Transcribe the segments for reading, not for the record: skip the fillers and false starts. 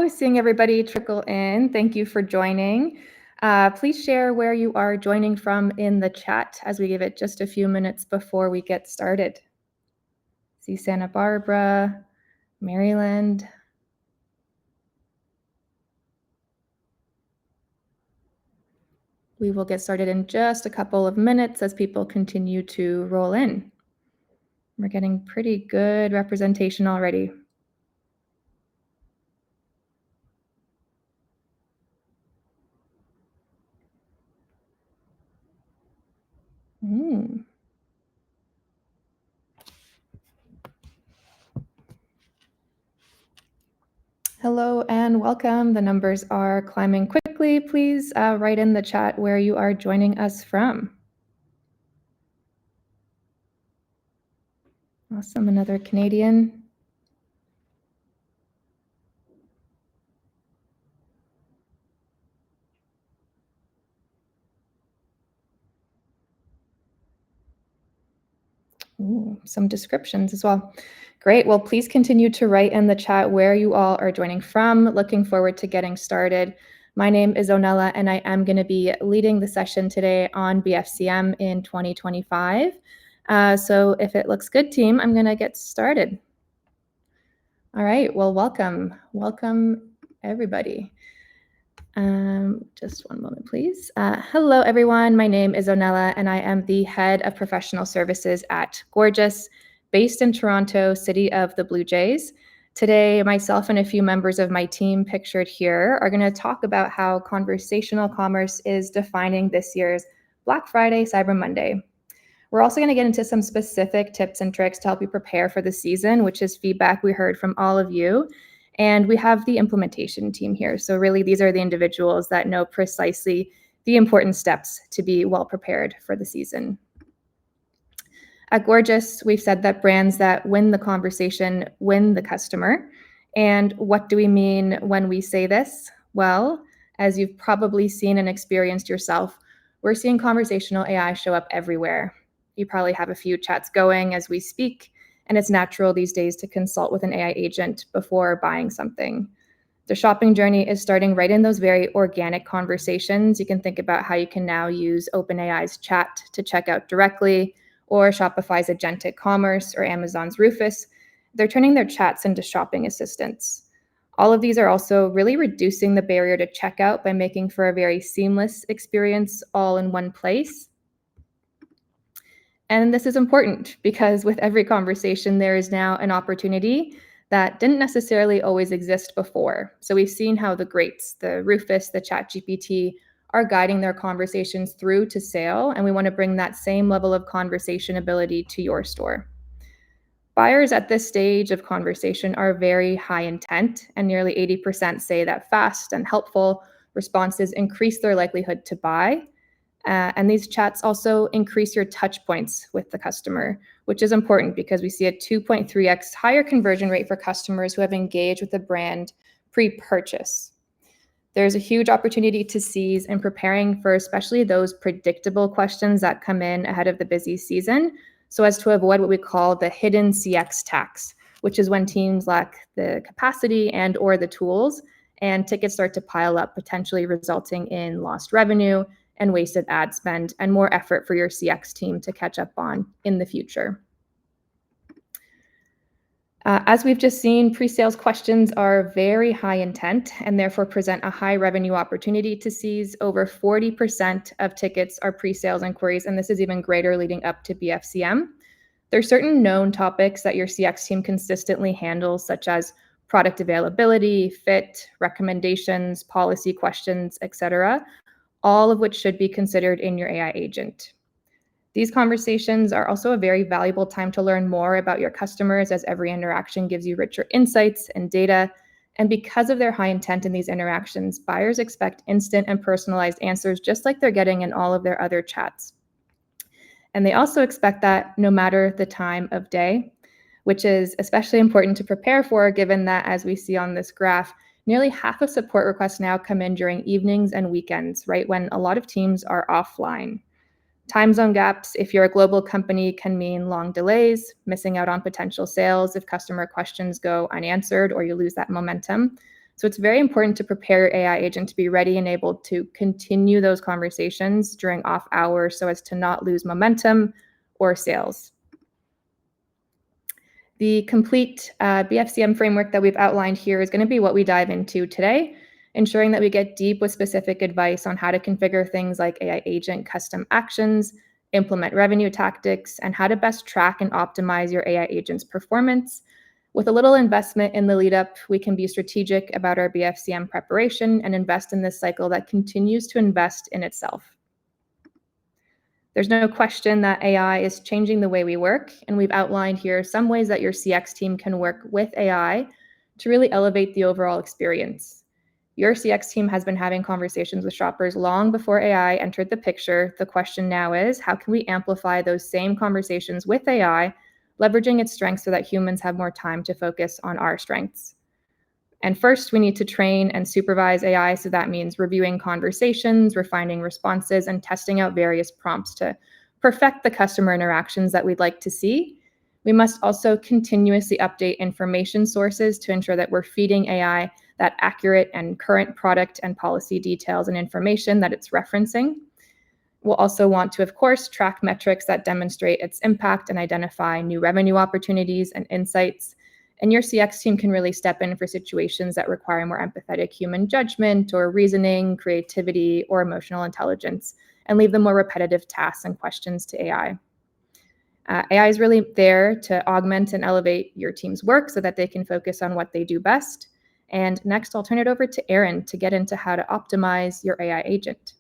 I'm seeing everybody trickle in. Thank you for joining. Please share where you are joining from in the chat as we give it just a few minutes before we get started. See Santa Barbara, Maryland. We will get started in just a couple of minutes as people continue to roll in. We're getting pretty good representation already. Hello and welcome. The numbers are climbing quickly. Please write in the chat where you are joining us from. Awesome, another Canadian. Ooh, some descriptions as well. Great, well, please continue to write in the chat where you all are joining from. Looking forward to getting started. My name is Onella, and I am going to be leading the session today on BFCM in 2025. So if it looks good, team, I'm going to get started. All right, well, welcome everybody. Just one moment, please. Hello, everyone. My name is Onella, and I am the head of professional services at Gorgias, based in Toronto, City of the Blue Jays. Today, myself and a few members of my team pictured here are going to talk about how conversational commerce is defining this year's Black Friday, Cyber Monday. We're also going to get into some specific tips and tricks to help you prepare for the season, which is feedback we heard from all of you. And we have the implementation team here. So really, these are the individuals that know precisely the important steps to be well prepared for the season. At Gorgias, we've said that brands that win the conversation win the customer. And what do we mean when we say this? Well, as you've probably seen and experienced yourself, we're seeing conversational AI show up everywhere. You probably have a few chats going as we speak, and it's natural these days to consult with an AI agent before buying something. The shopping journey is starting right in those very organic conversations. You can think about how you can now use OpenAI's chat to check out directly, or Shopify's agentic commerce, or Amazon's Rufus. They're turning their chats into shopping assistants. All of these are also really reducing the barrier to checkout by making for a very seamless experience all in one place. And this is important because with every conversation, there is now an opportunity that didn't necessarily always exist before. So we've seen how the greats, the Rufus, the ChatGPT, are guiding their conversations through to sale, and we want to bring that same level of conversation ability to your store. Buyers at this stage of conversation are very high intent, and nearly 80% say that fast and helpful responses increase their likelihood to buy. And these chats also increase your touch points with the customer, which is important because we see a 2.3x higher conversion rate for customers who have engaged with the brand pre-purchase. There's a huge opportunity to seize in preparing for especially those predictable questions that come in ahead of the busy season, so as to avoid what we call the hidden CX tax, which is when teams lack the capacity and or the tools, and tickets start to pile up, potentially resulting in lost revenue and wasted ad spend and more effort for your CX team to catch up on in the future. As we've just seen, pre-sales questions are very high intent and therefore present a high revenue opportunity to seize. Over 40% of tickets are pre-sales inquiries, and this is even greater leading up to BFCM. There are certain known topics that your CX team consistently handles, such as product availability, fit, recommendations, policy questions, etc., all of which should be considered in your AI agent. These conversations are also a very valuable time to learn more about your customers, as every interaction gives you richer insights and data. And because of their high intent in these interactions, buyers expect instant and personalized answers, just like they're getting in all of their other chats. And they also expect that no matter the time of day, which is especially important to prepare for, given that, as we see on this graph, nearly half of support requests now come in during evenings and weekends, right when a lot of teams are offline. Time zone gaps, if you're a global company, can mean long delays, missing out on potential sales if customer questions go unanswered or you lose that momentum. So it's very important to prepare your AI agent to be ready and able to continue those conversations during off hours so as to not lose momentum or sales. The complete BFCM framework that we've outlined here is going to be what we dive into today, ensuring that we get deep with specific advice on how to configure things like AI agent custom actions, implement revenue tactics, and how to best track and optimize your AI agent's performance. With a little investment in the lead up, we can be strategic about our BFCM preparation and invest in this cycle that continues to invest in itself. There's no question that AI is changing the way we work, and we've outlined here some ways that your CX team can work with AI to really elevate the overall experience. Your CX team has been having conversations with shoppers long before AI entered the picture. The question now is, how can we amplify those same conversations with AI, leveraging its strengths so that humans have more time to focus on our strengths? And first, we need to train and supervise AI. So that means reviewing conversations, refining responses, and testing out various prompts to perfect the customer interactions that we'd like to see. We must also continuously update information sources to ensure that we're feeding AI that accurate and current product and policy details and information that it's referencing. We'll also want to, of course, track metrics that demonstrate its impact and identify new revenue opportunities and insights. And your CX team can really step in for situations that require more empathetic human judgment or reasoning, creativity, or emotional intelligence, and leave the more repetitive tasks and questions to AI. AI is really there to augment and elevate your team's work so that they can focus on what they do best. And next, I'll turn it over to Erin to get into how to optimize your AI agent.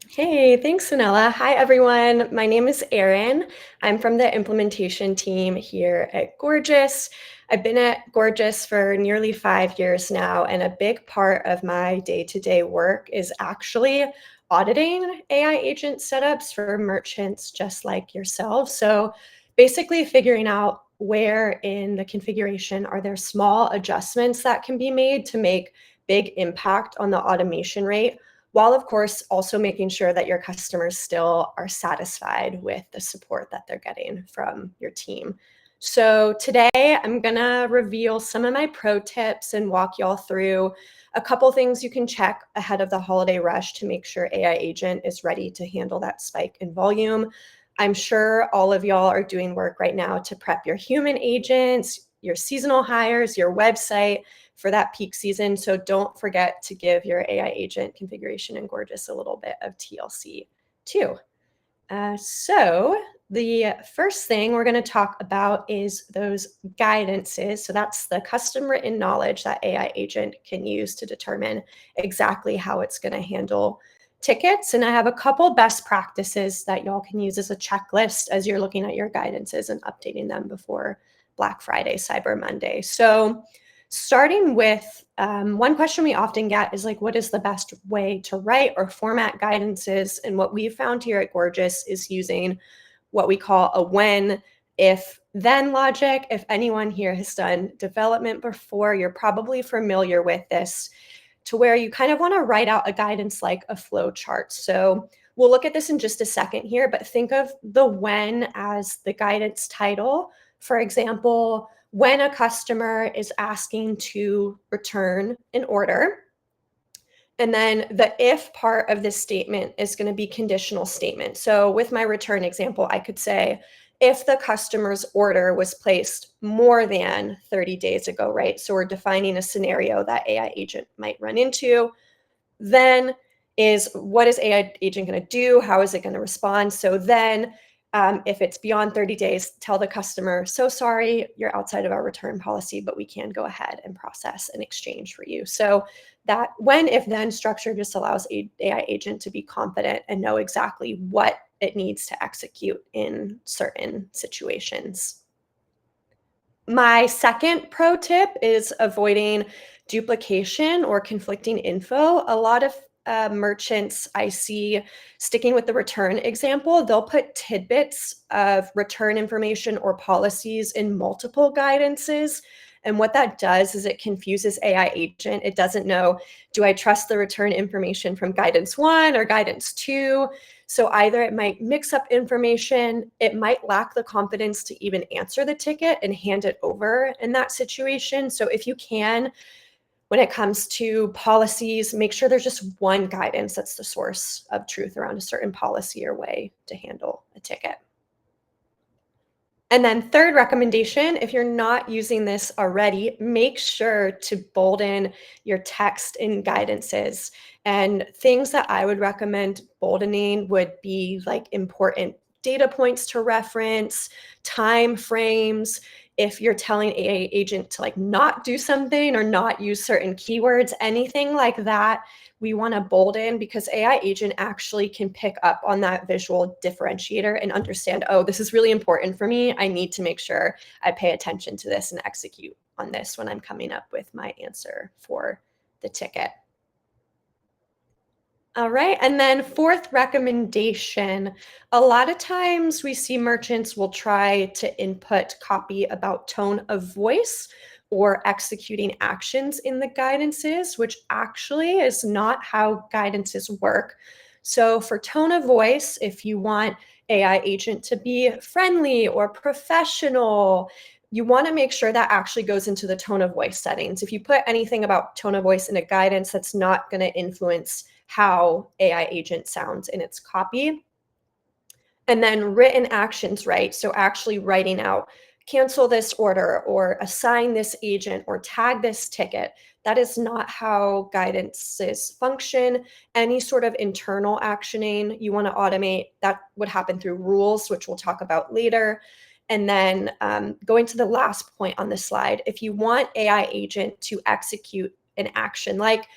Hey, thanks, Sonella. Hi, everyone. My name is Erin. I'm from the implementation team here at Gorgias. I've been at Gorgias for nearly 5 years now, and a big part of my day-to-day work is actually auditing AI agent setups for merchants just like yourself. So basically figuring out where in the configuration are there small adjustments that can be made to make big impact on the automation rate, while of course also making sure that your customers still are satisfied with the support that they're getting from your team. So today I'm gonna reveal some of my pro tips and walk y'all through a couple things you can check ahead of the holiday rush to make sure AI agent is ready to handle that spike in volume. I'm sure all of y'all are doing work right now to prep your human agents, your seasonal hires, your website for that peak season. So don't forget to give your AI agent configuration in Gorgias a little bit of TLC too. So the first thing we're going to talk about is those guidances. So that's the custom written knowledge that AI agent can use to determine exactly how it's going to handle tickets. And I have a couple best practices that y'all can use as a checklist as you're looking at your guidances and updating them before Black Friday, Cyber Monday. So starting with one question we often get is like, what is the best way to write or format guidances? And what we've found here at Gorgias is using what we call a when, if, then logic. If anyone here has done development before, you're probably familiar with this, to where you kind of want to write out a guidance like a flow chart. So we'll look at this in just a second here, but think of the when as the guidance title. For example, when a customer is asking to return an order. And then the if part of this statement is going to be conditional statement. So with my return example, I could say, if the customer's order was placed more than 30 days ago, right? So we're defining a scenario that AI agent might run into. Then is, what is AI agent going to do? How is it going to respond? So then if it's beyond 30 days, tell the customer, so sorry, you're outside of our return policy, but we can go ahead and process an exchange for you. So that when, if, then structure just allows AI agent to be confident and know exactly what it needs to execute in certain situations. My second pro tip is avoiding duplication or conflicting info. A lot of merchants I see, sticking with the return example, they'll put tidbits of return information or policies in multiple guidances. And what that does is it confuses AI agent. It doesn't know, do I trust the return information from guidance 1 or guidance 2? So either it might mix up information, it might lack the confidence to even answer the ticket and hand it over in that situation. So if you can, when it comes to policies, make sure there's just one guidance that's the source of truth around a certain policy or way to handle a ticket. And then third recommendation, if you're not using this already, make sure to bolden your text in guidances. And things that I would recommend boldening would be like important data points to reference, time frames. If you're telling AA agent to like not do something or not use certain keywords, anything like that, we want to bolden because AI agent actually can pick up on that visual differentiator and understand, oh, this is really important for me. I need to make sure I pay attention to this and execute on this when I'm coming up with my answer for the ticket. All right. And then fourth recommendation, a lot of times we see merchants will try to input copy about tone of voice or executing actions in the guidances, which actually is not how guidances work. So for tone of voice, if you want AI agent to be friendly or professional, you want to make sure that actually goes into the tone of voice settings. If you put anything about tone of voice in a guidance, that's not going to influence how AI agent sounds in its copy. And then written actions, right? So actually writing out, cancel this order or assign this agent or tag this ticket. That is not how guidances function. Any sort of internal actioning you want to automate, that would happen through rules, which we'll talk about later. And then going to the last point on this slide, if you want AI agent to execute an action like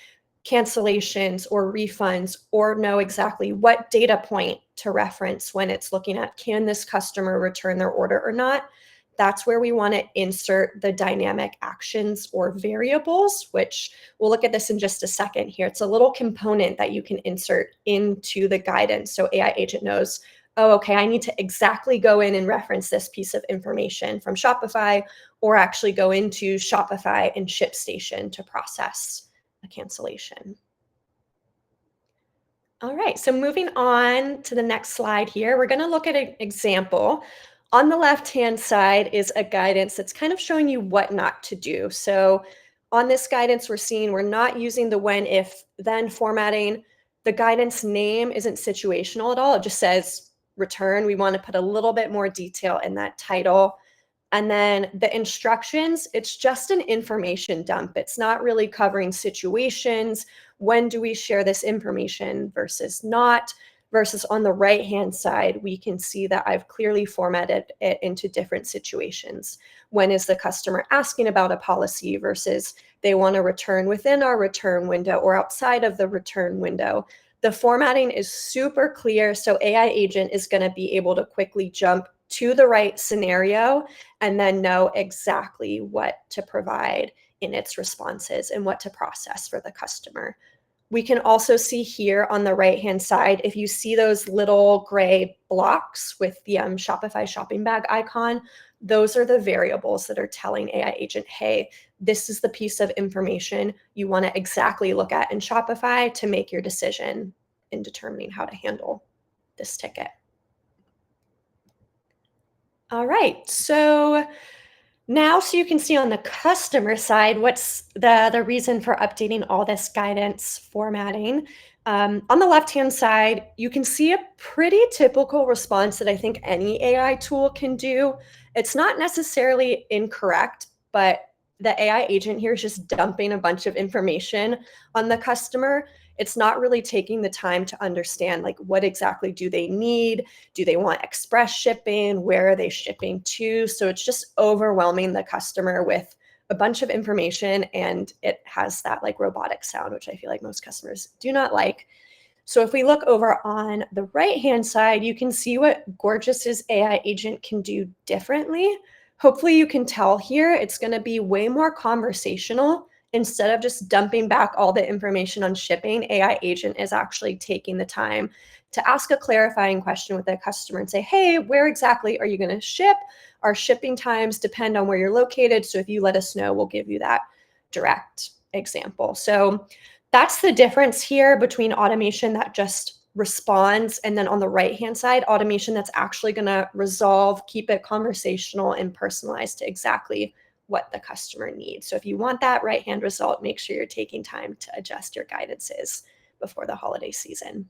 cancellations or refunds or know exactly what data point to reference when it's looking at, can this customer return their order or not? That's where we want to insert the dynamic actions or variables, which we'll look at this in just a second here. It's a little component that you can insert into the guidance. So AI agent knows, oh, okay, I need to exactly go in and reference this piece of information from Shopify or actually go into Shopify and ShipStation to process a cancellation. All right, so moving on to the next slide here, we're going to look at an example. On the left-hand side is a guidance that's kind of showing you what not to do. So on this guidance, we're seeing we're not using the when, if, then formatting. The guidance name isn't situational at all. It just says return. We want to put a little bit more detail in that title. And then the instructions, it's just an information dump. It's not really covering situations. When do we share this information versus not? Versus on the right-hand side, we can see that I've clearly formatted it into different situations. When is the customer asking about a policy versus they want to return within our return window or outside of the return window? The formatting is super clear, so AI agent is going to be able to quickly jump to the right scenario and then know exactly what to provide in its responses and what to process for the customer. We can also see here on the right-hand side, if you see those little gray blocks with the Shopify shopping bag icon, those are the variables that are telling AI agent, hey, this is the piece of information you want to exactly look at in Shopify to make your decision in determining how to handle this ticket. All right, so now so you can see on the customer side, what's the reason for updating all this guidance formatting. On the left-hand side, you can see a pretty typical response that I think any AI tool can do. It's not necessarily incorrect, but the AI agent here is just dumping a bunch of information on the customer. It's not really taking the time to understand like what exactly do they need? Do they want express shipping? Where are they shipping to? So it's just overwhelming the customer with a bunch of information, and it has that like robotic sound, which I feel like most customers do not like. So if we look over on the right-hand side, you can see what Gorgias's AI agent can do differently. Hopefully you can tell here, it's going to be way more conversational. Instead of just dumping back all the information on shipping, AI agent is actually taking the time to ask a clarifying question with the customer and say, hey, where exactly are you going to ship? Our shipping times depend on where you're located. So if you let us know, we'll give you that direct example. So that's the difference here between automation that just responds, and then on the right-hand side, automation that's actually going to resolve, keep it conversational and personalized to exactly what the customer needs. So if you want that right-hand result, make sure you're taking time to adjust your guidances before the holiday season.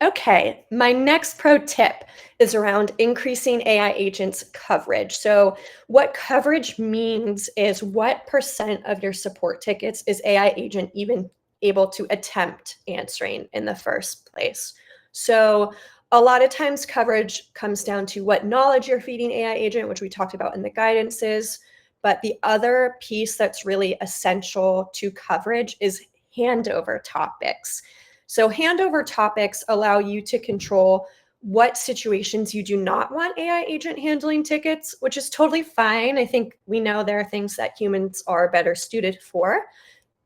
Okay, my next pro tip is around increasing AI agents coverage. So what coverage means is what percent of your support tickets is AI agent even able to attempt answering in the first place. So a lot of times coverage comes down to what knowledge you're feeding AI agent, which we talked about in the guidances. But the other piece that's really essential to coverage is handover topics. So handover topics allow you to control what situations you do not want AI agent handling tickets, which is totally fine. I think we know there are things that humans are better suited for.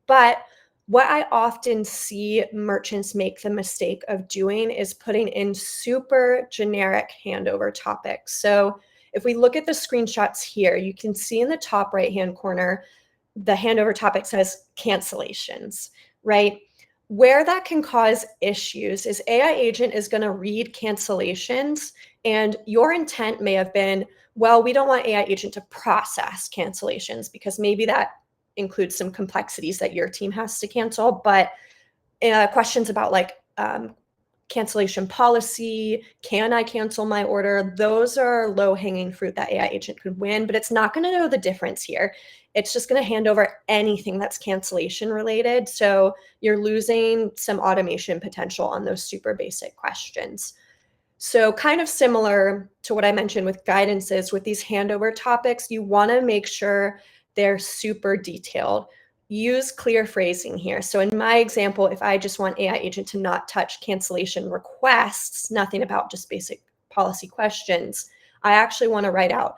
But what I often see merchants make the mistake of doing is putting in super generic handover topics. So if we look at the screenshots here, you can see in the top right-hand corner, the handover topic says cancellations, right? Where that can cause issues is AI agent is going to read cancellations, and your intent may have been, well, we don't want AI agent to process cancellations because maybe that includes some complexities that your team has to cancel. But questions about like cancellation policy, can I cancel my order? Those are low-hanging fruit that AI agent could win, but it's not going to know the difference here. It's just going to hand over anything that's cancellation related. So you're losing some automation potential on those super basic questions. So kind of similar to what I mentioned with guidances, with these handover topics, you want to make sure they're super detailed. Use clear phrasing here. So in my example, if I just want AI agent to not touch cancellation requests, nothing about just basic policy questions, I actually want to write out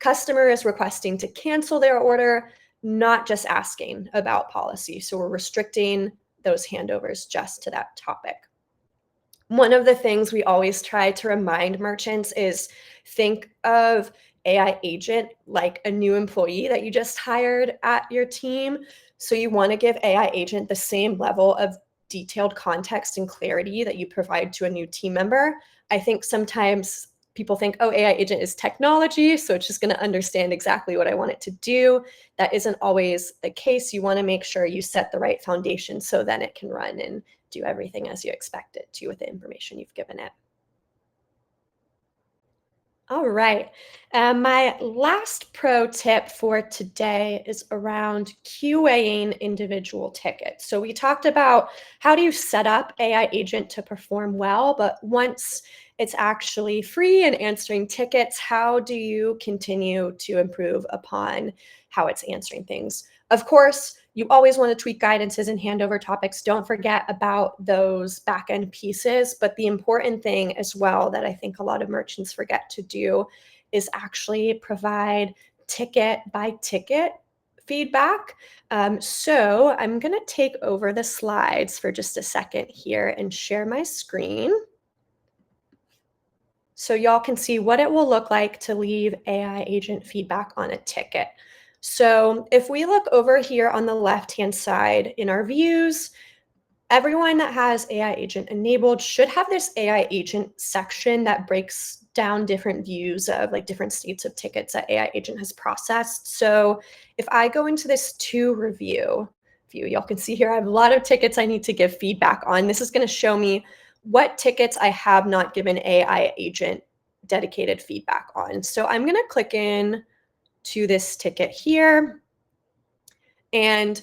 customer is requesting to cancel their order, not just asking about policy. So we're restricting those handovers just to that topic. One of the things we always try to remind merchants is think of AI agent like a new employee that you just hired at your team. So you want to give AI agent the same level of detailed context and clarity that you provide to a new team member. I think sometimes people think, oh, AI agent is technology, so it's just going to understand exactly what I want it to do. That isn't always the case. You want to make sure you set the right foundation so then it can run and do everything as you expect it to with the information you've given it. All right. My last pro tip for today is around QAing individual tickets. So we talked about how do you set up AI agent to perform well, but once it's actually free and answering tickets, how do you continue to improve upon how it's answering things? Of course, you always want to tweak guidances and handover topics. Don't forget about those back-end pieces. But the important thing as well that I think a lot of merchants forget to do is actually provide ticket by ticket feedback. So I'm going to take over the slides for just a second here and share my screen so y'all can see what it will look like to leave AI agent feedback on a ticket. So if we look over here on the left-hand side in our views, everyone that has AI agent enabled should have this AI agent section that breaks down different views of like different states of tickets that AI agent has processed. So if I go into this to review view, y'all can see here I have a lot of tickets I need to give feedback on. This is going to show me what tickets I have not given AI agent dedicated feedback on. So I'm going to click in to this ticket here. And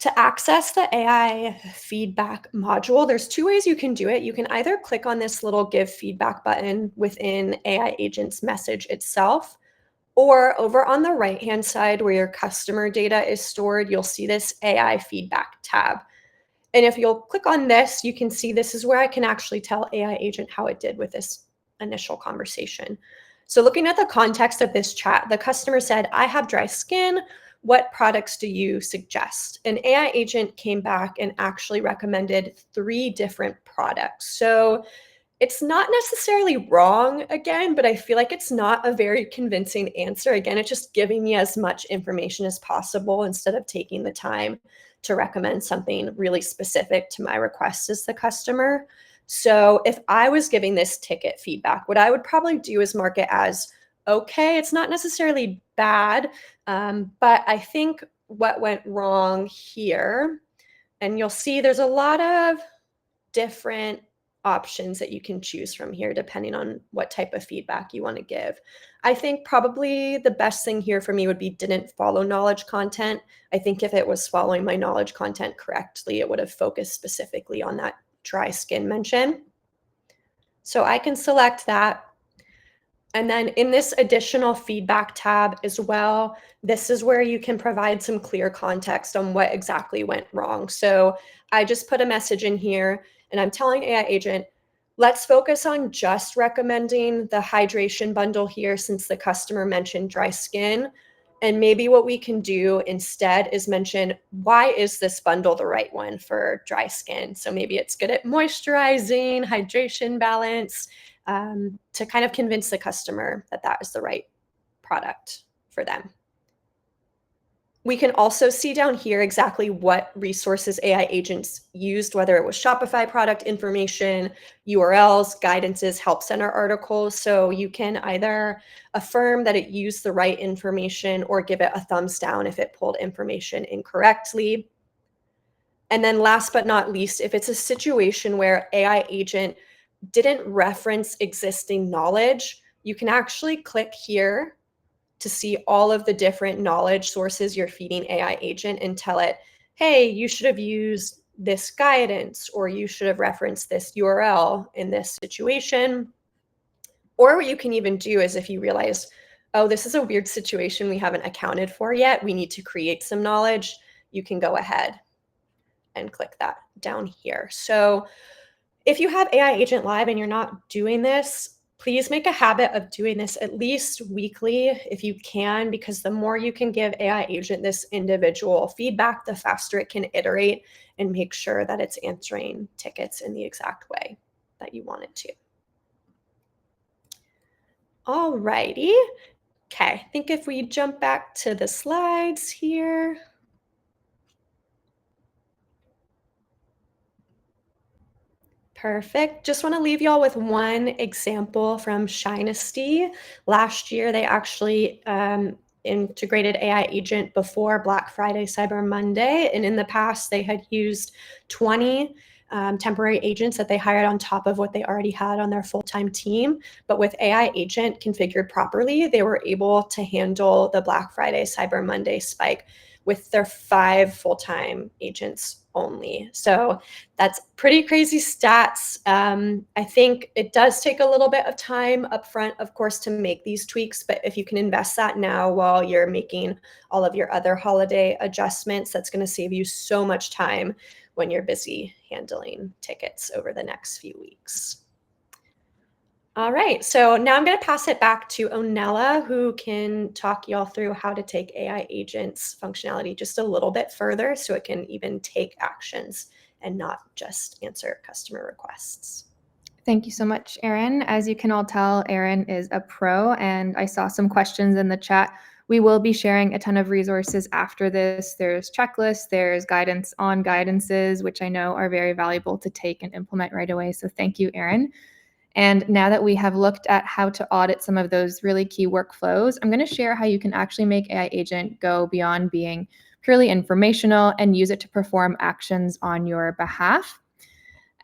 to access the AI feedback module, there's two ways you can do it. You can either click on this little give feedback button within AI agent's message itself, or over on the right-hand side where your customer data is stored, you'll see this AI feedback tab. And if you'll click on this, you can see this is where I can actually tell AI agent how it did with this initial conversation. So looking at the context of this chat, the customer said, I have dry skin. What products do you suggest? An AI agent came back and actually recommended 3 different products. So it's not necessarily wrong again, but I feel like it's not a very convincing answer. Again, it's just giving me as much information as possible instead of taking the time to recommend something really specific to my request as the customer. So if I was giving this ticket feedback, what I would probably do is mark it as okay. It's not necessarily bad, but I think what went wrong here, and you'll see there's a lot of different options that you can choose from here depending on what type of feedback you want to give. I think probably the best thing here for me would be didn't follow knowledge content. I think if it was following my knowledge content correctly, it would have focused specifically on that dry skin mention. So I can select that. And then in this additional feedback tab as well, this is where you can provide some clear context on what exactly went wrong. So I just put a message in here and I'm telling AI agent, let's focus on just recommending the hydration bundle here since the customer mentioned dry skin. And maybe what we can do instead is mention, why is this bundle the right one for dry skin? So maybe it's good at moisturizing, hydration balance, to kind of convince the customer that that is the right product for them. We can also see down here exactly what resources AI agents used, whether it was Shopify product information, URLs, guidances, help center articles. So you can either affirm that it used the right information or give it a thumbs down if it pulled information incorrectly. And then last but not least, if it's a situation where AI agent didn't reference existing knowledge, you can actually click here to see all of the different knowledge sources you're feeding AI agent and tell it, hey, you should have used this guidance or you should have referenced this URL in this situation. Or what you can even do is if you realize, oh, this is a weird situation we haven't accounted for yet, we need to create some knowledge, you can go ahead and click that down here. So if you have AI Agent Live and you're not doing this, please make a habit of doing this at least weekly if you can, because the more you can give AI Agent this individual feedback, the faster it can iterate and make sure that it's answering tickets in the exact way that you want it to. All righty. Okay, I think if we jump back to the slides here. Perfect. Just want to leave y'all with one example from Shinesty. Last year, they actually integrated AI agent before Black Friday, Cyber Monday. And in the past, they had used 20 temporary agents that they hired on top of what they already had on their full-time team. But with AI agent configured properly, they were able to handle the Black Friday, Cyber Monday spike with their 5 full-time agents only. So that's pretty crazy stats. I think it does take a little bit of time up front, of course, to make these tweaks, but if you can invest that now while you're making all of your other holiday adjustments, that's going to save you so much time when you're busy handling tickets over the next few weeks. All right, so now I'm going to pass it back to Onella, who can talk y'all through how to take AI agents functionality just a little bit further so it can even take actions and not just answer customer requests. Thank you so much, Erin. As you can all tell, Erin is a pro, and I saw some questions in the chat. We will be sharing a ton of resources after this. There's checklists, there's guidance on guidances, which I know are very valuable to take and implement right away. So thank you, Erin. And now that we have looked at how to audit some of those really key workflows, I'm going to share how you can actually make AI Agent go beyond being purely informational and use it to perform actions on your behalf.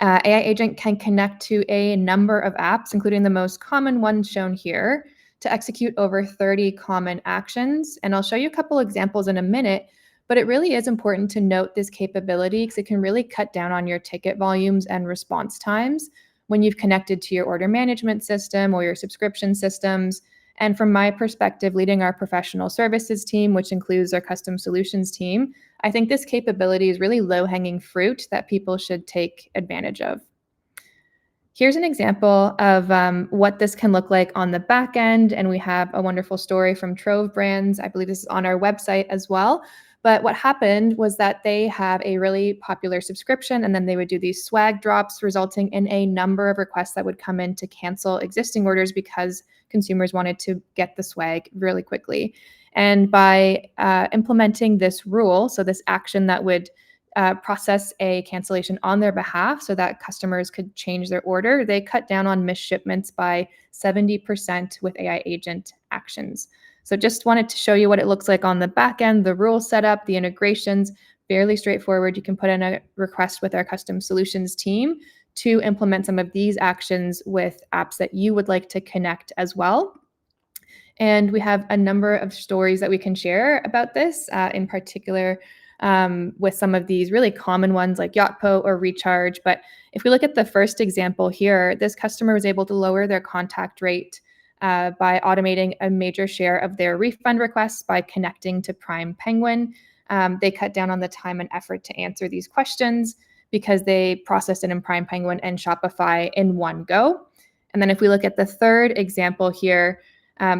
AI Agent can connect to a number of apps, including the most common ones shown here, to execute over 30 common actions. And I'll show you a couple examples in a minute, but it really is important to note this capability because it can really cut down on your ticket volumes and response times when you've connected to your order management system or your subscription systems. And from my perspective, leading our professional services team, which includes our custom solutions team, I think this capability is really low-hanging fruit that people should take advantage of. Here's an example of what this can look like on the back end, and we have a wonderful story from Trove Brands. I believe this is on our website as well. But what happened was that they have a really popular subscription, and then they would do these swag drops, resulting in a number of requests that would come in to cancel existing orders because consumers wanted to get the swag really quickly. And by implementing this rule, so this action that would process a cancellation on their behalf so that customers could change their order, they cut down on missed shipments by 70% with AI agent actions. So just wanted to show you what it looks like on the back end, the rule setup, the integrations, fairly straightforward. You can put in a request with our custom solutions team to implement some of these actions with apps that you would like to connect as well. And we have a number of stories that we can share about this, in particular with some of these really common ones like Yotpo or Recharge. But if we look at the first example here, this customer was able to lower their contact rate by automating a major share of their refund requests by connecting to Prime Penguin. They cut down on the time and effort to answer these questions because they processed it in Prime Penguin and Shopify in one go. And then if we look at the third example here,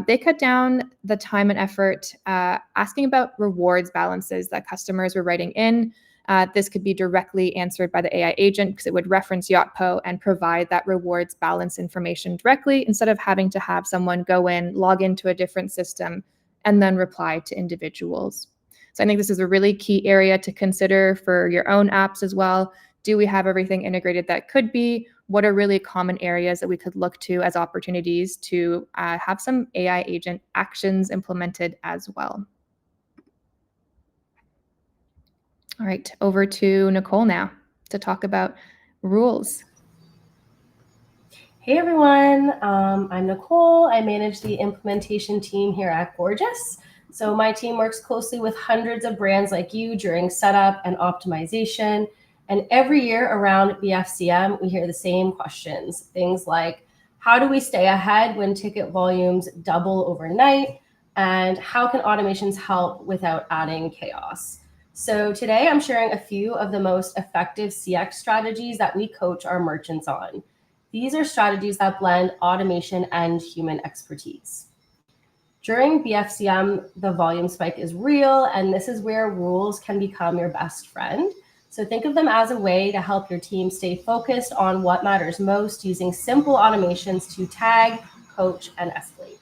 they cut down the time and effort asking about rewards balances that customers were writing in. This could be directly answered by the AI agent because it would reference Yotpo and provide that rewards balance information directly instead of having to have someone go in, log into a different system, and then reply to individuals. So I think this is a really key area to consider for your own apps as well. Do we have everything integrated that could be? What are really common areas that we could look to as opportunities to have some AI agent actions implemented as well? All right, over to Nicole now to talk about rules. Hey everyone, I'm Nicole. I manage the implementation team here at Gorgias. So my team works closely with hundreds of brands like you during setup and optimization. And every year around BFCM, we hear the same questions. Things like, how do we stay ahead when ticket volumes double overnight? And how can automations help without adding chaos? So today I'm sharing a few of the most effective CX strategies that we coach our merchants on. These are strategies that blend automation and human expertise. During BFCM, the volume spike is real, and this is where rules can become your best friend. So think of them as a way to help your team stay focused on what matters most using simple automations to tag, coach, and escalate.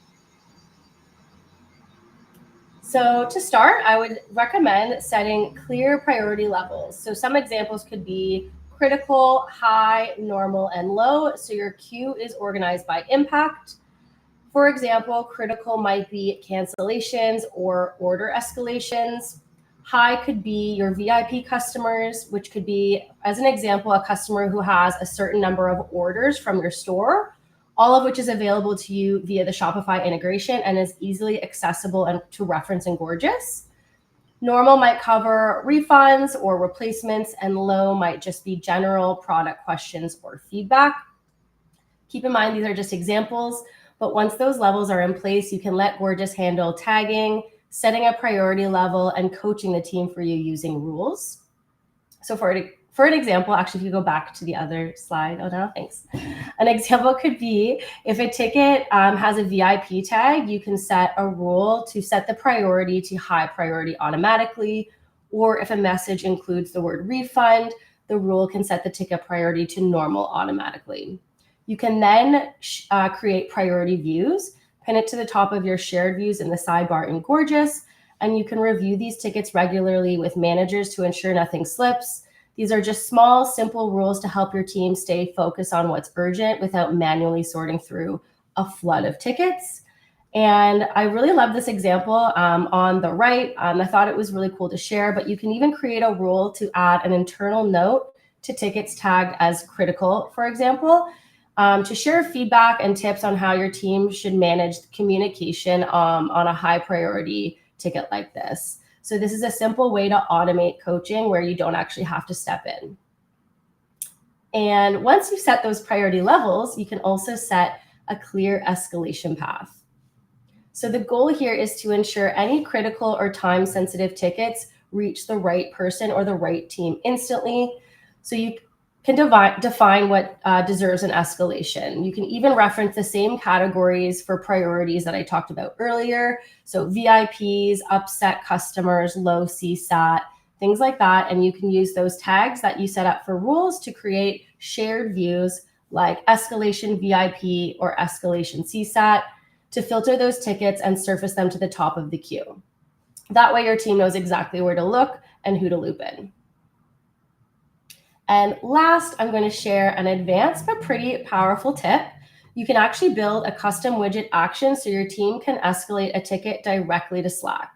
So to start, I would recommend setting clear priority levels. So some examples could be critical, high, normal, and low. So your queue is organized by impact. For example, critical might be cancellations or order escalations. High could be your VIP customers, which could be, as an example, a customer who has a certain number of orders from your store, all of which is available to you via the Shopify integration and is easily accessible and to reference in Gorgias. Normal might cover refunds or replacements, and low might just be general product questions or feedback. Keep in mind, these are just examples, but once those levels are in place, you can let Gorgias handle tagging, setting a priority level, and coaching the team for you using rules. So for an example, actually, if you go back to the other slide, oh no, thanks. An example could be if a ticket has a VIP tag, you can set a rule to set the priority to high priority automatically, or if a message includes the word refund, the rule can set the ticket priority to normal automatically. You can then create priority views, pin it to the top of your shared views in the sidebar in Gorgias, and you can review these tickets regularly with managers to ensure nothing slips. These are just small, simple rules to help your team stay focused on what's urgent without manually sorting through a flood of tickets. And I really love this example on the right. I thought it was really cool to share, but you can even create a rule to add an internal note to tickets tagged as critical, for example, to share feedback and tips on how your team should manage communication on a high priority ticket like this. So this is a simple way to automate coaching where you don't actually have to step in. And once you set those priority levels, you can also set a clear escalation path. So the goal here is to ensure any critical or time-sensitive tickets reach the right person or the right team instantly. So you can define what deserves an escalation. You can even reference the same categories for priorities that I talked about earlier. So VIPs, upset customers, low CSAT, things like that. And you can use those tags that you set up for rules to create shared views like escalation VIP or escalation CSAT to filter those tickets and surface them to the top of the queue. That way your team knows exactly where to look and who to loop in. And last, I'm going to share an advanced but pretty powerful tip. You can actually build a custom widget action so your team can escalate a ticket directly to Slack.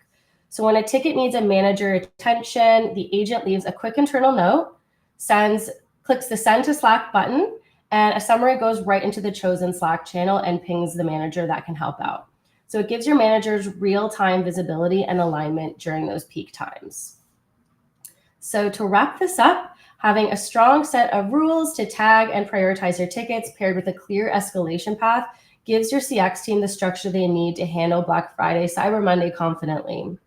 So when a ticket needs a manager attention, the agent leaves a quick internal note, clicks the send to Slack button, and a summary goes right into the chosen Slack channel and pings the manager that can help out. So it gives your managers real-time visibility and alignment during those peak times. So to wrap this up, having a strong set of rules to tag and prioritize your tickets paired with a clear escalation path gives your CX team the structure they need to handle Black Friday, Cyber Monday confidently.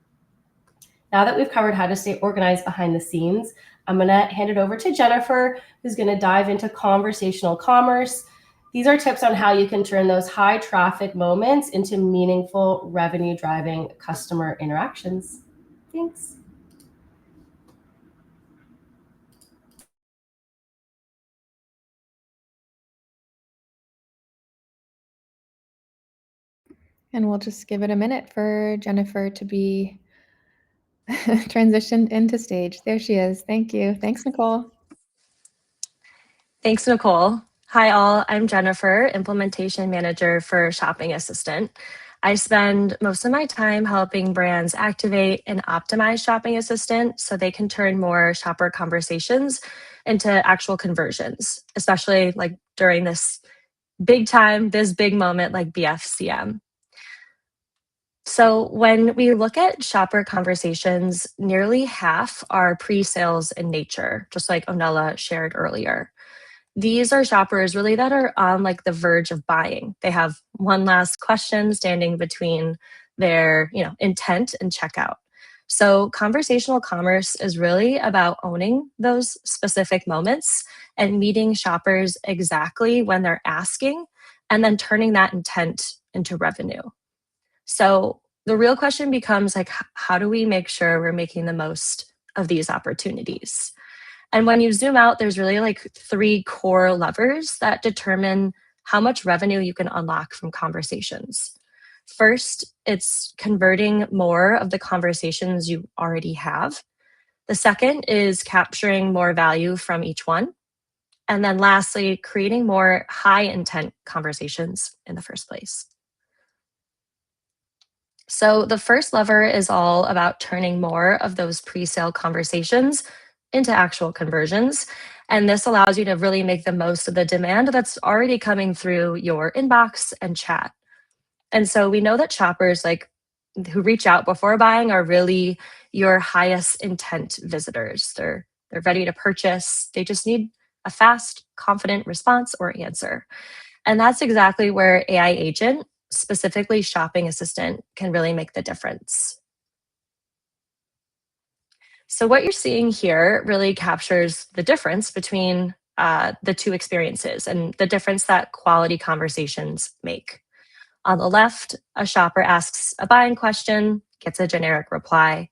Now that we've covered how to stay organized behind the scenes, I'm going to hand it over to Jennifer, who's going to dive into conversational commerce. These are tips on how you can turn those high traffic moments into meaningful revenue driving customer interactions. Thanks. And we'll just give it a minute for Jennifer to be transitioned into stage. There she is. Thank you. Thanks, Nicole. Thanks, Nicole. Hi, all. I'm Jennifer, Implementation Manager for Shopping Assistant. I spend most of my time helping brands activate and optimize Shopping Assistant so they can turn more shopper conversations into actual conversions, especially like during this big moment like BFCM. So when we look at shopper conversations, nearly half are pre-sales in nature, just like Onella shared earlier. These are shoppers really that are on like the verge of buying. They have one last question standing between their, intent and checkout. So conversational commerce is really about owning those specific moments and meeting shoppers exactly when they're asking and then turning that intent into revenue. So the real question becomes like, how do we make sure we're making the most of these opportunities? And when you zoom out, there's really like 3 core levers that determine how much revenue you can unlock from conversations. First, it's converting more of the conversations you already have. The second is capturing more value from each one. And then lastly, creating more high intent conversations in the first place. So the first lever is all about turning more of those pre-sale conversations into actual conversions. And this allows you to really make the most of the demand that's already coming through your inbox and chat. And so we know that shoppers who reach out before buying are really your highest intent visitors. They're ready to purchase. They just need a fast, confident response or answer. And that's exactly where AI agent, specifically Shopping Assistant, can really make the difference. So what you're seeing here really captures the difference between the two experiences and the difference that quality conversations make. On the left, a shopper asks a buying question, gets a generic reply.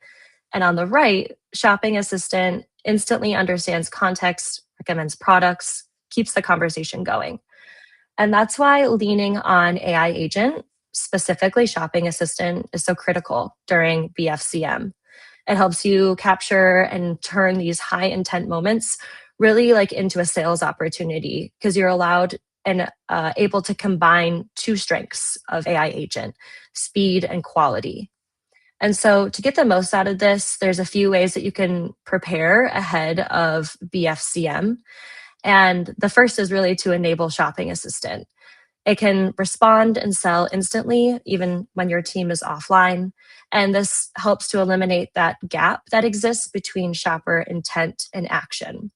And on the right, Shopping Assistant instantly understands context, recommends products, keeps the conversation going. And that's why leaning on AI agent, specifically Shopping Assistant, is so critical during BFCM. It helps you capture and turn these high intent moments really into a sales opportunity because you're allowed and able to combine 2 strengths of AI agent, speed and quality. And so to get the most out of this, there's a few ways that you can prepare ahead of BFCM. And the first is really to enable Shopping Assistant. It can respond and sell instantly, even when your team is offline. And this helps to eliminate that gap that exists between shopper intent and action.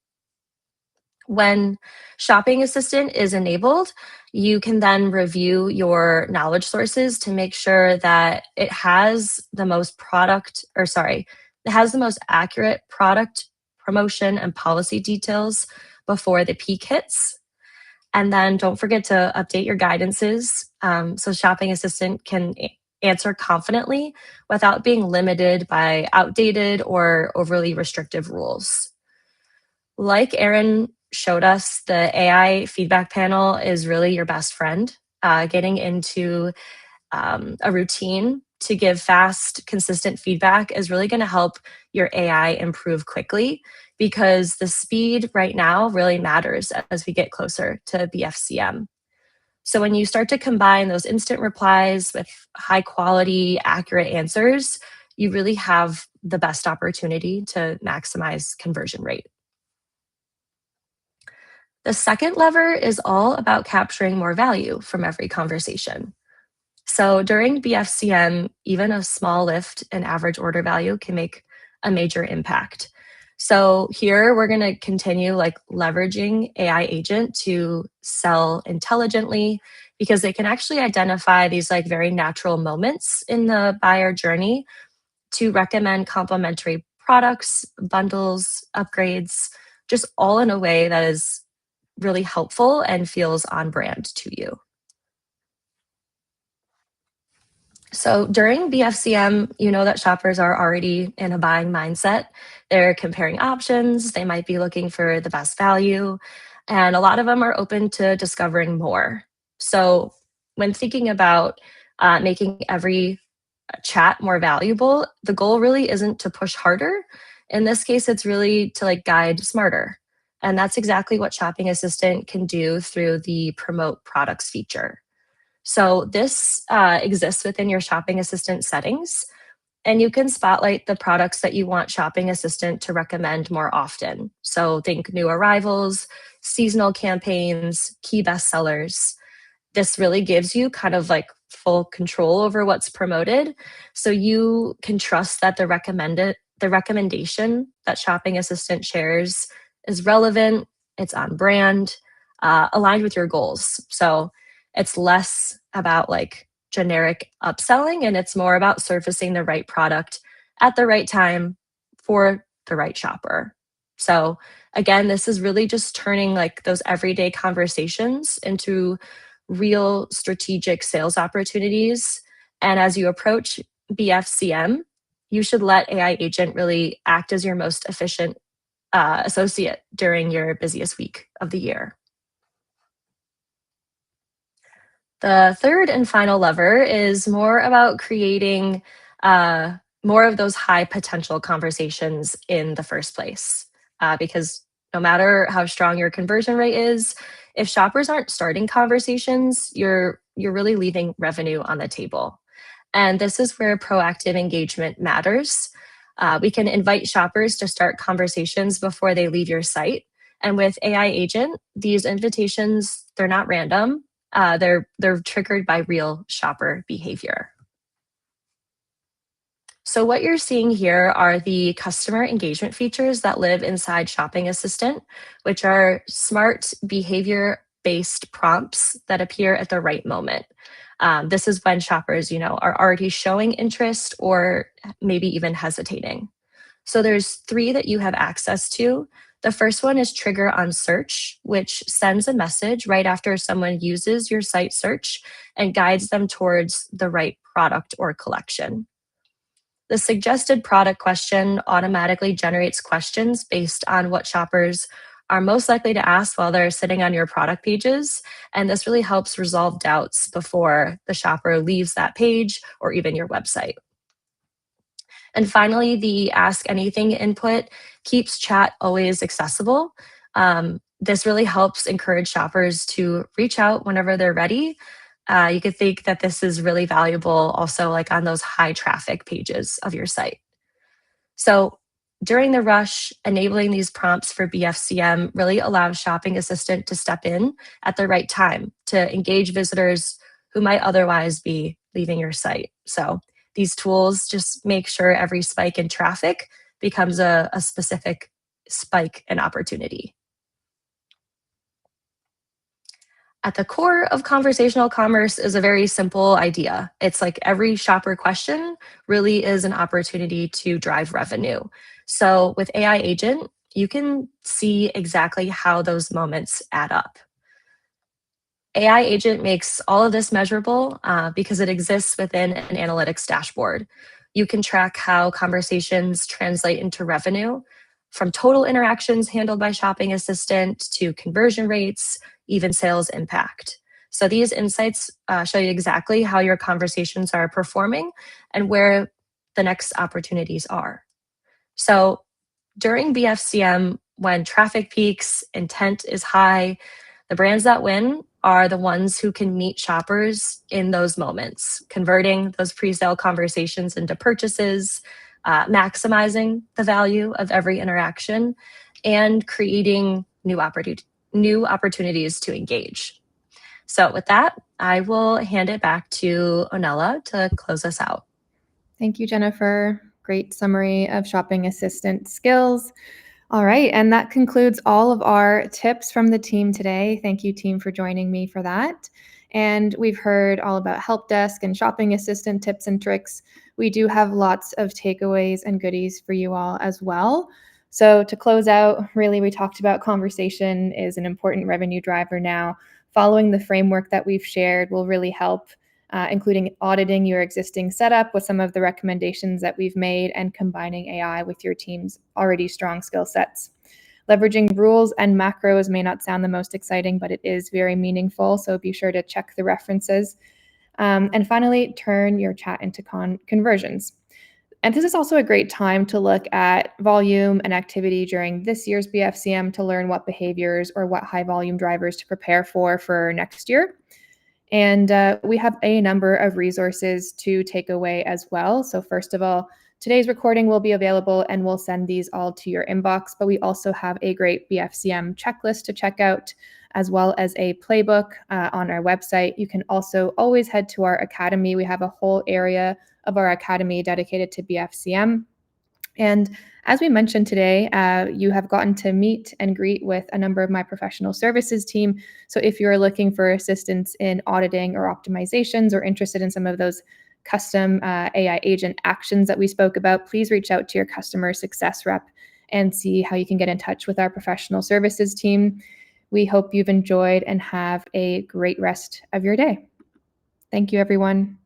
When Shopping Assistant is enabled, you can then review your knowledge sources to make sure that it has the most accurate product, promotion, and policy details before the peak hits. And then don't forget to update your guidances so Shopping Assistant can answer confidently without being limited by outdated or overly restrictive rules. Like Erin showed us, the AI feedback panel is really your best friend. Getting into a routine to give fast, consistent feedback is really going to help your AI improve quickly, because the speed right now really matters as we get closer to BFCM. So when you start to combine those instant replies with high quality, accurate answers, you really have the best opportunity to maximize conversion rate. The second lever is all about capturing more value from every conversation. So during BFCM, even a small lift in average order value can make a major impact. So here we're going to continue leveraging AI agent to sell intelligently, because they can actually identify these very natural moments in the buyer journey to recommend complementary products, bundles, upgrades, just all in a way that is really helpful and feels on brand to you. So during BFCM, you know that shoppers are already in a buying mindset. They're comparing options, they might be looking for the best value, and a lot of them are open to discovering more. So when thinking about making every chat more valuable, the goal really isn't to push harder. In this case, it's really to guide smarter. And that's exactly what Shopping Assistant can do through the Promote Products feature. So this exists within your Shopping Assistant settings, and you can spotlight the products that you want Shopping Assistant to recommend more often. So think new arrivals, seasonal campaigns, key bestsellers. This really gives you kind of full control over what's promoted, so you can trust that the recommendation that Shopping Assistant shares is relevant, it's on brand, aligned with your goals. So it's less about generic upselling, and it's more about surfacing the right product at the right time for the right shopper. So again, this is really just turning those everyday conversations into real strategic sales opportunities. And as you approach BFCM, you should let AI agent really act as your most efficient associate during your busiest week of the year. The third and final lever is more about creating more of those high potential conversations in the first place. Because no matter how strong your conversion rate is, if shoppers aren't starting conversations, you're really leaving revenue on the table. And this is where proactive engagement matters. We can invite shoppers to start conversations before they leave your site. And with AI agent, these invitations, they're not random. They're triggered by real shopper behavior. So what you're seeing here are the customer engagement features that live inside Shopping Assistant, which are smart behavior-based prompts that appear at the right moment. This is when shoppers, are already showing interest or maybe even hesitating. So there's 3 that you have access to. The first one is Trigger on Search, which sends a message right after someone uses your site search and guides them towards the right product or collection. The suggested product question automatically generates questions based on what shoppers are most likely to ask while they're sitting on your product pages. And this really helps resolve doubts before the shopper leaves that page or even your website. And finally, the Ask Anything input keeps chat always accessible. This really helps encourage shoppers to reach out whenever they're ready. You could think that this is really valuable also on those high traffic pages of your site. So during the rush, enabling these prompts for BFCM really allows Shopping Assistant to step in at the right time to engage visitors who might otherwise be leaving your site. So these tools just make sure every spike in traffic becomes a specific spike in opportunity. At the core of conversational commerce is a very simple idea. It's every shopper question really is an opportunity to drive revenue. So with AI agent, you can see exactly how those moments add up. AI agent makes all of this measurable because it exists within an analytics dashboard. You can track how conversations translate into revenue, from total interactions handled by Shopping Assistant to conversion rates, even sales impact. So these insights show you exactly how your conversations are performing and where the next opportunities are. So during BFCM, when traffic peaks, intent is high, the brands that win are the ones who can meet shoppers in those moments, converting those pre-sale conversations into purchases, maximizing the value of every interaction, and creating new opportunities to engage. So with that, I will hand it back to Onella to close us out. Thank you, Jennifer. Great summary of shopping assistant skills. All right, and that concludes all of our tips from the team today. Thank you, team, for joining me for that. And we've heard all about help desk and shopping assistant tips and tricks. We do have lots of takeaways and goodies for you all as well. So to close out, really, we talked about conversation is an important revenue driver now. Following the framework that we've shared will really help, including auditing your existing setup with some of the recommendations that we've made and combining AI with your team's already strong skill sets. Leveraging rules and macros may not sound the most exciting, but it is very meaningful, so be sure to check the references. And finally, turn your chat into conversions. And this is also a great time to look at volume and activity during this year's BFCM to learn what behaviors or what high volume drivers to prepare for next year. And we have a number of resources to take away as well. So first of all, today's recording will be available and we'll send these all to your inbox, but we also have a great BFCM checklist to check out, as well as a playbook on our website. You can also always head to our academy. We have a whole area of our academy dedicated to BFCM. And as we mentioned today, you have gotten to meet and greet with a number of my professional services team. So if you're looking for assistance in auditing or optimizations or interested in some of those custom AI agent actions that we spoke about, please reach out to your customer success rep and see how you can get in touch with our professional services team. We hope you've enjoyed and have a great rest of your day. Thank you, everyone.